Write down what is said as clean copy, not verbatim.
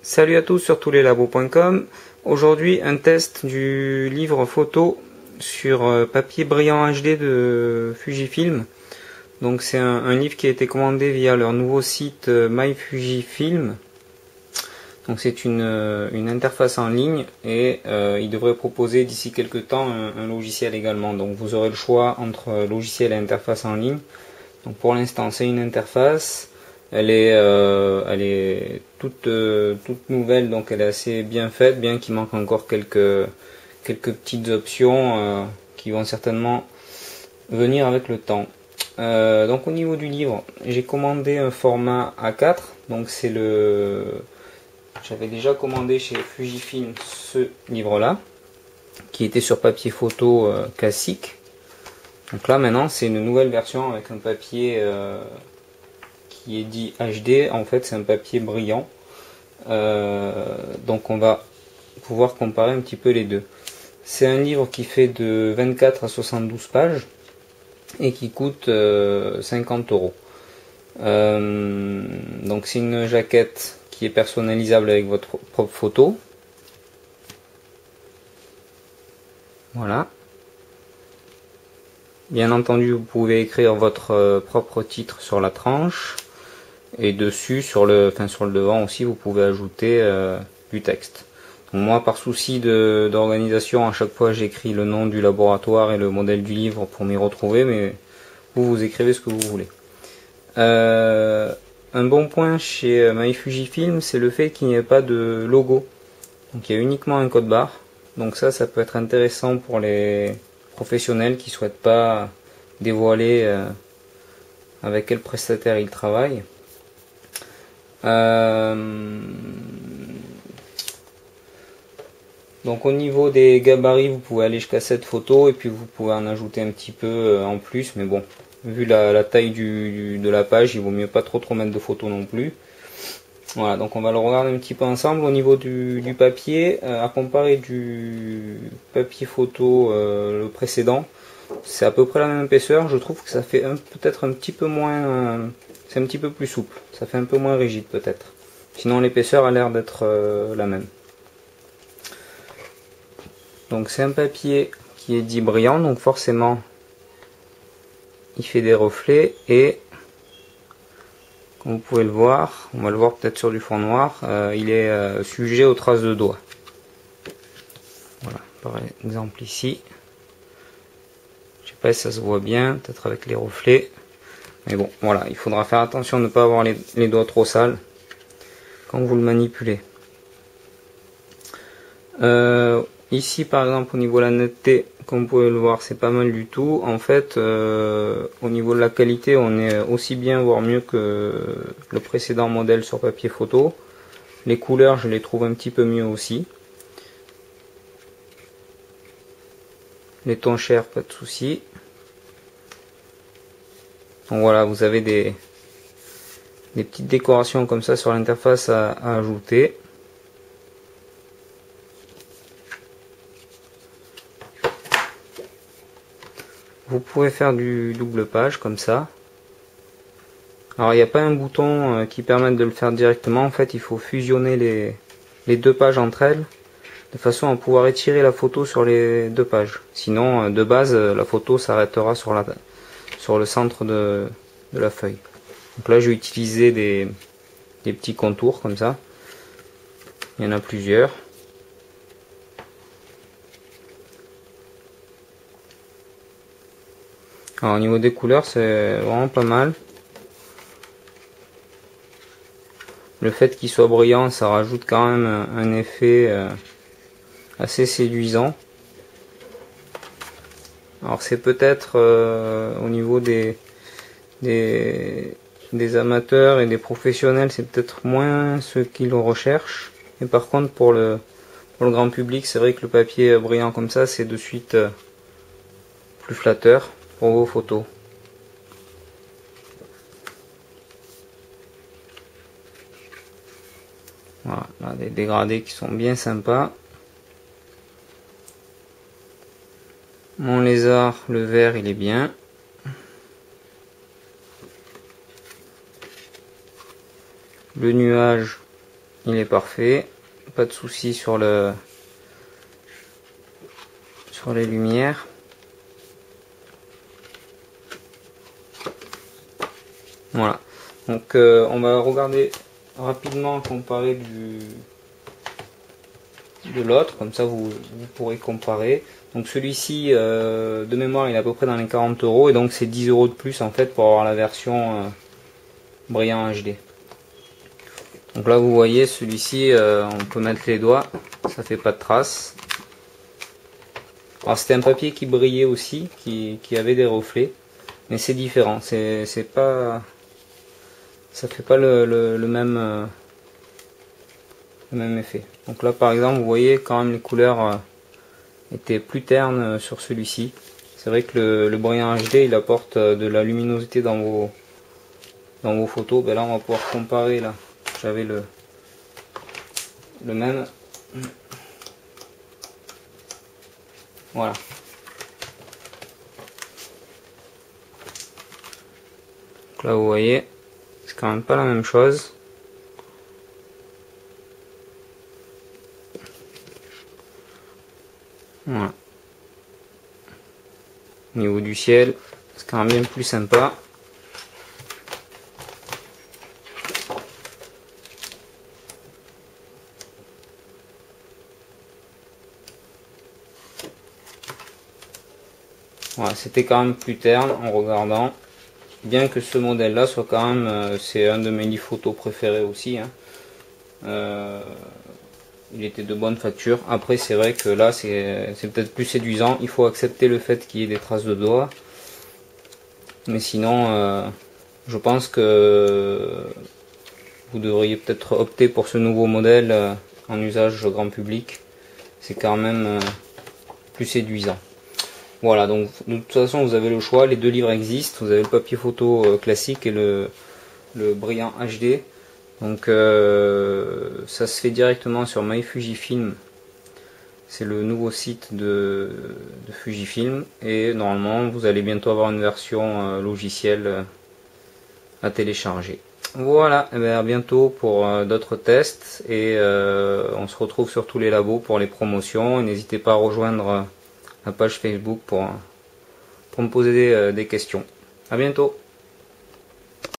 Salut à tous sur touslelabos.com. Aujourd'hui un test du livre photo sur papier brillant HD de Fujifilm. Donc c'est un livre qui a été commandé via leur nouveau site MyFujifilm. Donc c'est une interface en ligne et ils devraient proposer d'ici quelques temps un logiciel également. Donc vous aurez le choix entre logiciel et interface en ligne. Donc pour l'instant c'est une interface. Elle est toute nouvelle, donc elle est assez bien faite, bien qu'il manque encore quelques petites options qui vont certainement venir avec le temps. Donc au niveau du livre, j'ai commandé un format A4, donc j'avais déjà commandé chez Fujifilm ce livre-là, qui était sur papier photo classique. Donc là maintenant c'est une nouvelle version avec un papier qui est dit HD, en fait c'est un papier brillant, donc on va pouvoir comparer un petit peu les deux. C'est un livre qui fait de 24 à 72 pages et qui coûte 50 €. Donc c'est une jaquette qui est personnalisable avec votre propre photo. Voilà. Bien entendu, vous pouvez écrire votre propre titre sur la tranche. Et dessus, sur le devant aussi, vous pouvez ajouter du texte. Donc moi, par souci d'organisation, à chaque fois j'écris le nom du laboratoire et le modèle du livre pour m'y retrouver, mais vous écrivez ce que vous voulez. Un bon point chez MyFujifilm, c'est le fait qu'il n'y ait pas de logo. Donc il y a uniquement un code barre. Donc ça peut être intéressant pour les professionnels qui ne souhaitent pas dévoiler avec quel prestataire ils travaillent. Donc au niveau des gabarits, vous pouvez aller jusqu'à 7 photos et puis vous pouvez en ajouter un petit peu en plus, mais bon, vu la taille de la page, il vaut mieux pas trop mettre de photos non plus. Voilà, donc on va le regarder un petit peu ensemble. Au niveau du papier, à comparer du papier photo le précédent, c'est à peu près la même épaisseur. Je trouve que ça fait peut-être un petit peu moins, c'est un petit peu plus souple, ça fait un peu moins rigide peut-être. Sinon l'épaisseur a l'air d'être la même. Donc c'est un papier qui est dit brillant, donc forcément il fait des reflets et comme vous pouvez le voir, on va le voir peut-être sur du fond noir, il est sujet aux traces de doigts. Voilà, par exemple ici. Je sais pas si ça se voit bien, peut-être avec les reflets. Mais bon, voilà, il faudra faire attention de ne pas avoir les doigts trop sales quand vous le manipulez. Ici par exemple au niveau de la netteté, comme vous pouvez le voir, c'est pas mal du tout. En fait, au niveau de la qualité, on est aussi bien voire mieux que le précédent modèle sur papier photo. Les couleurs, je les trouve un petit peu mieux aussi. Les tons chers, pas de souci. Donc voilà, vous avez des petites décorations comme ça sur l'interface à ajouter. Vous pouvez faire du double page comme ça. Alors il n'y a pas un bouton qui permette de le faire directement. En fait, il faut fusionner les deux pages entre elles de façon à pouvoir étirer la photo sur les deux pages. Sinon, de base, la photo s'arrêtera sur le centre de la feuille. Donc là, je vais utiliser des petits contours comme ça. Il y en a plusieurs. Alors, au niveau des couleurs, c'est vraiment pas mal. Le fait qu'il soit brillant, ça rajoute quand même un effet assez séduisant. Alors c'est peut-être au niveau des amateurs et des professionnels, c'est peut-être moins ce qu'ils recherchent. Et par contre pour le grand public, c'est vrai que le papier brillant comme ça, c'est de suite plus flatteur pour vos photos. Voilà, là, des dégradés qui sont bien sympas. Mon lézard, le vert, il est bien. Le nuage, il est parfait, pas de souci sur les lumières. Voilà, donc on va regarder rapidement, comparer de l'autre, comme ça vous pourrez comparer. Donc celui-ci de mémoire il est à peu près dans les 40 € et donc c'est 10 € de plus en fait pour avoir la version brillant HD. Donc là vous voyez celui-ci on peut mettre les doigts, ça fait pas de traces. Alors c'était un papier qui brillait aussi, qui avait des reflets, mais c'est différent, c'est pas, ça fait pas le même effet. Donc là par exemple vous voyez quand même les couleurs étaient plus ternes sur celui-ci. C'est vrai que le brillant HD il apporte de la luminosité dans vos photos. Ben là on va pouvoir comparer, là j'avais le même. Voilà. Donc là vous voyez c'est quand même pas la même chose. Voilà. Au niveau du ciel, c'est quand même bien plus sympa. Voilà, c'était quand même plus terne en regardant. Bien que ce modèle là soit quand même, c'est un de mes livres photos préférés aussi. Hein. Il était de bonne facture. Après c'est vrai que là c'est peut-être plus séduisant. Il faut accepter le fait qu'il y ait des traces de doigts. Mais sinon je pense que vous devriez peut-être opter pour ce nouveau modèle en usage grand public. C'est quand même plus séduisant. Voilà, donc de toute façon vous avez le choix, les deux livres existent. Vous avez le papier photo classique et le brillant HD. Donc ça se fait directement sur MyFujifilm. C'est le nouveau site de Fujifilm et normalement vous allez bientôt avoir une version logicielle à télécharger. Voilà, et bien à bientôt pour d'autres tests et on se retrouve sur tous les labos pour les promotions. N'hésitez pas à rejoindre la page Facebook pour me poser des questions. À bientôt.